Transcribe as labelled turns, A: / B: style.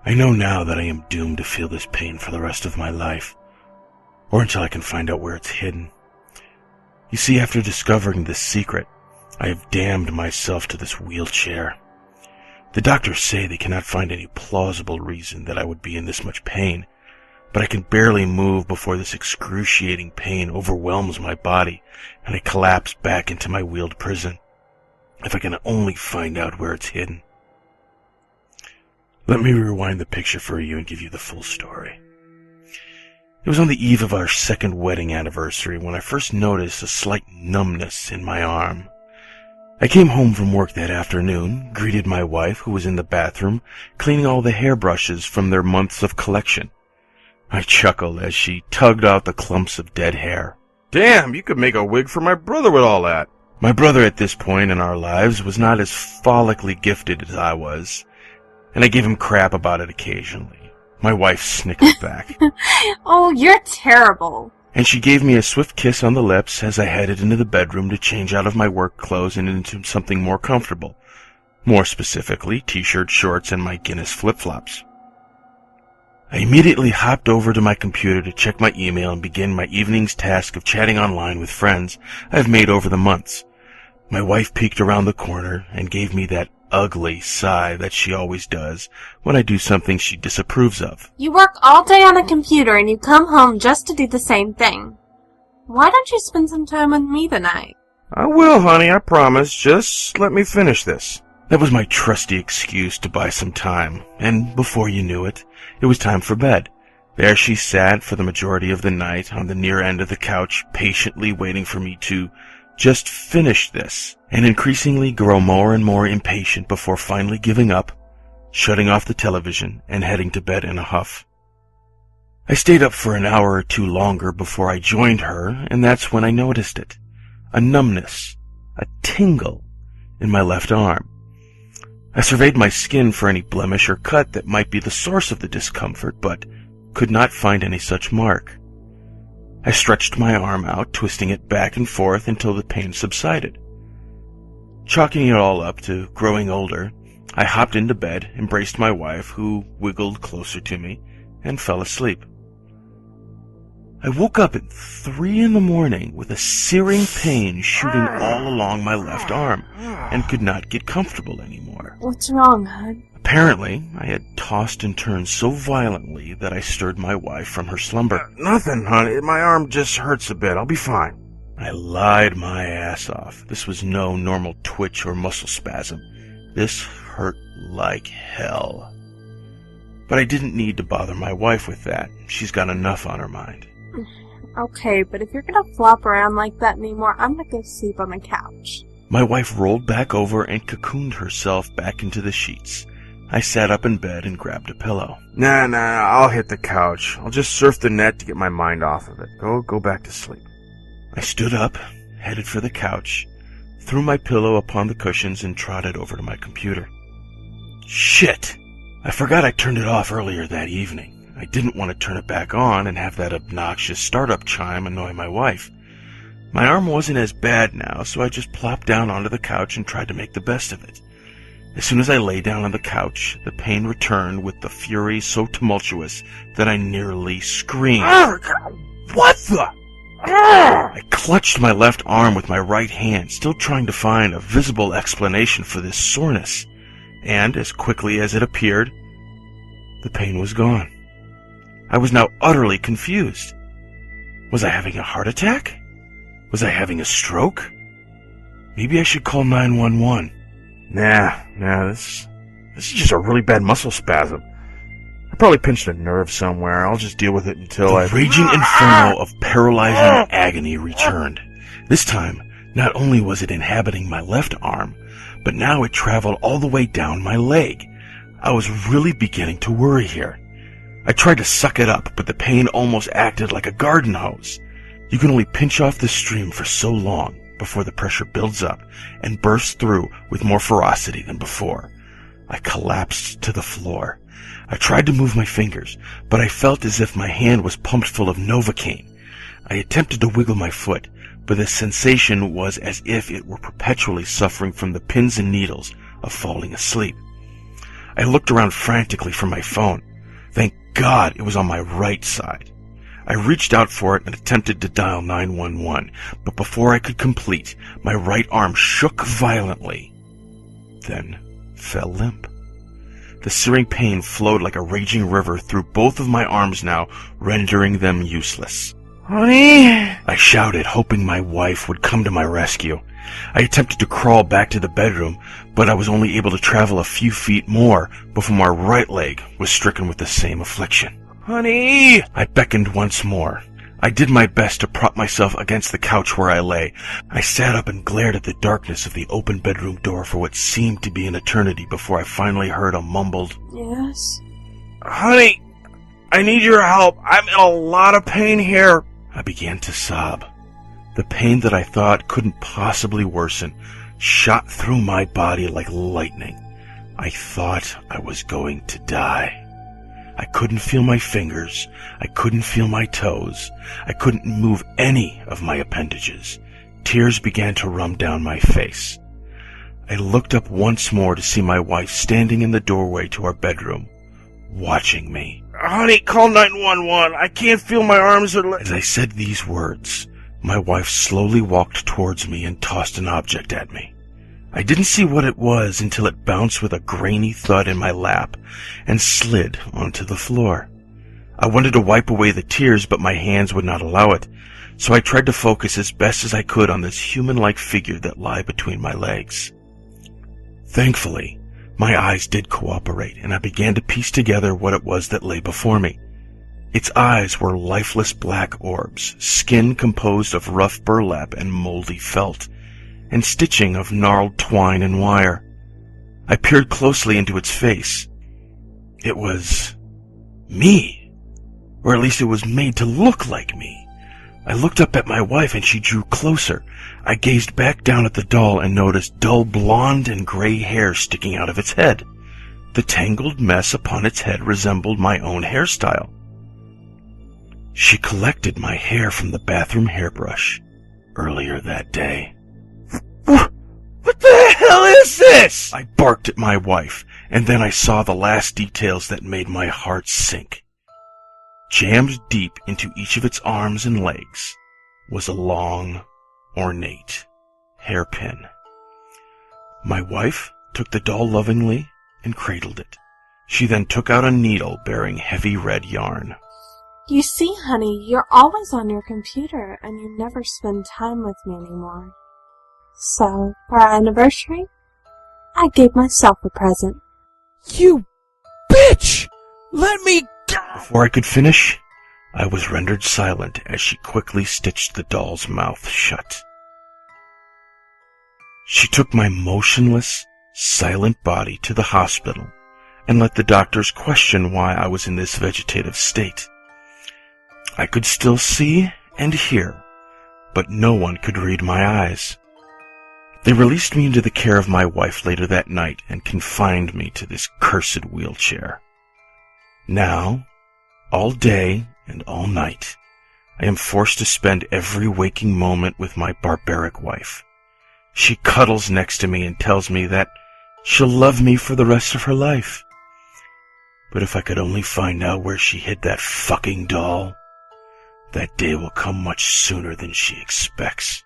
A: I know now that I am doomed to feel this pain for the rest of my life, or until I can find out where it's hidden. You see, after discovering this secret, I have damned myself to this wheelchair. The doctors say they cannot find any plausible reason that I would be in this much pain, but I can barely move before this excruciating pain overwhelms my body, and I collapse back into my wheeled prison. If I can only find out where it's hidden. Let me rewind the picture for you and give you the full story. It was on the eve of our second wedding anniversary when I first noticed a slight numbness in my arm. I came home from work that afternoon, greeted my wife, who was in the bathroom, cleaning all the hairbrushes from their months of collection. I chuckled as she tugged out the clumps of dead hair.
B: Damn, you could make a wig for my brother with all that.
A: My brother at this point in our lives was not as follically gifted as I was, and I gave him crap about it occasionally. My wife snickered back.
C: Oh, you're terrible.
A: And she gave me a swift kiss on the lips as I headed into the bedroom to change out of my work clothes and into something more comfortable. More specifically, t-shirt, shorts, and my Guinness flip-flops. I immediately hopped over to my computer to check my email and begin my evening's task of chatting online with friends I've made over the months. My wife peeked around the corner and gave me that ugly sigh that she always does when I do something she disapproves of.
C: You work all day on a computer and you come home just to do the same thing. Why don't you spend some time with me tonight?
B: I will, honey, I promise. Just let me finish this.
A: That was my trusty excuse to buy some time, and before you knew it, it was time for bed. There she sat for the majority of the night on the near end of the couch, patiently waiting for me to just finish this, and increasingly grow more and more impatient before finally giving up, shutting off the television, and heading to bed in a huff. I stayed up for an hour or two longer before I joined her, and that's when I noticed it. A numbness, a tingle in my left arm. I surveyed my skin for any blemish or cut that might be the source of the discomfort, but could not find any such mark. I stretched my arm out, twisting it back and forth until the pain subsided. Chalking it all up to growing older, I hopped into bed, embraced my wife, who wiggled closer to me, and fell asleep. I woke up at 3 a.m. with a searing pain shooting all along my left arm, and could not get comfortable anymore.
C: What's wrong, hon?
A: Apparently, I had tossed and turned so violently that I stirred my wife from her slumber.
B: Nothing, honey. My arm just hurts a bit. I'll be fine.
A: I lied my ass off. This was no normal twitch or muscle spasm. This hurt like hell. But I didn't need to bother my wife with that. She's got enough on her mind.
C: Okay, but if you're gonna flop around like that anymore, I'm gonna go sleep on the couch.
A: My wife rolled back over and cocooned herself back into the sheets. I sat up in bed and grabbed a pillow.
B: Nah, I'll hit the couch. I'll just surf the net to get my mind off of it. Go back to sleep.
A: I stood up, headed for the couch, threw my pillow upon the cushions, and trotted over to my computer. Shit! I forgot I turned it off earlier that evening. I didn't want to turn it back on and have that obnoxious startup chime annoy my wife. My arm wasn't as bad now, so I just plopped down onto the couch and tried to make the best of it. As soon as I lay down on the couch, the pain returned with the fury so tumultuous that I nearly screamed.
B: What the?
A: I clutched my left arm with my right hand, still trying to find a visible explanation for this soreness, and as quickly as it appeared, the pain was gone. I was now utterly confused. Was I having a heart attack? Was I having a stroke? Maybe I should call 911.
B: Nah, this is just a really bad muscle spasm. I probably pinched a nerve somewhere. I'll just deal with it until
A: The raging inferno of paralyzing agony returned. This time, not only was it inhabiting my left arm, but now it traveled all the way down my leg. I was really beginning to worry here. I tried to suck it up, but the pain almost acted like a garden hose. You can only pinch off the stream for so long before the pressure builds up and bursts through with more ferocity than before. I collapsed to the floor. I tried to move my fingers, but I felt as if my hand was pumped full of Novocaine. I attempted to wiggle my foot, but the sensation was as if it were perpetually suffering from the pins and needles of falling asleep. I looked around frantically for my phone. Thank God it was on my right side. I reached out for it and attempted to dial 911, but before I could complete, my right arm shook violently, then fell limp. The searing pain flowed like a raging river through both of my arms now, rendering them useless.
B: Honey?
A: I shouted, hoping my wife would come to my rescue. I attempted to crawl back to the bedroom, but I was only able to travel a few feet more before my right leg was stricken with the same affliction.
B: Honey?
A: I beckoned once more. I did my best to prop myself against the couch where I lay. I sat up and glared at the darkness of the open bedroom door for what seemed to be an eternity before I finally heard a mumbled,
C: Yes?
B: Honey, I need your help. I'm in a lot of pain here.
A: I began to sob. The pain that I thought couldn't possibly worsen shot through my body like lightning. I thought I was going to die. I couldn't feel my fingers. I couldn't feel my toes. I couldn't move any of my appendages. Tears began to run down my face. I looked up once more to see my wife standing in the doorway to our bedroom, watching me.
B: Honey, call 911. I can't feel my arms or legs.
A: As I said these words, my wife slowly walked towards me and tossed an object at me. I didn't see what it was until it bounced with a grainy thud in my lap and slid onto the floor. I wanted to wipe away the tears, but my hands would not allow it, so I tried to focus as best as I could on this human-like figure that lay between my legs. Thankfully, my eyes did cooperate, and I began to piece together what it was that lay before me. Its eyes were lifeless black orbs, skin composed of rough burlap and moldy felt, and stitching of gnarled twine and wire. I peered closely into its face. It was me, or at least it was made to look like me. I looked up at my wife and she drew closer. I gazed back down at the doll and noticed dull blonde and gray hair sticking out of its head. The tangled mess upon its head resembled my own hairstyle. She collected my hair from the bathroom hairbrush earlier that day.
B: What the hell is this?
A: I barked at my wife, and then I saw the last details that made my heart sink. Jammed deep into each of its arms and legs was a long, ornate hairpin. My wife took the doll lovingly and cradled it. She then took out a needle bearing heavy red yarn.
C: You see, honey, you're always on your computer, and you never spend time with me anymore. So, for our anniversary, I gave myself a present.
B: You bitch! Let me go!
A: Before I could finish, I was rendered silent as she quickly stitched the doll's mouth shut. She took my motionless, silent body to the hospital and let the doctors question why I was in this vegetative state. I could still see and hear, but no one could read my eyes. They released me into the care of my wife later that night and confined me to this cursed wheelchair. Now, all day and all night, I am forced to spend every waking moment with my barbaric wife. She cuddles next to me and tells me that she'll love me for the rest of her life. But if I could only find out where she hid that fucking doll, that day will come much sooner than she expects.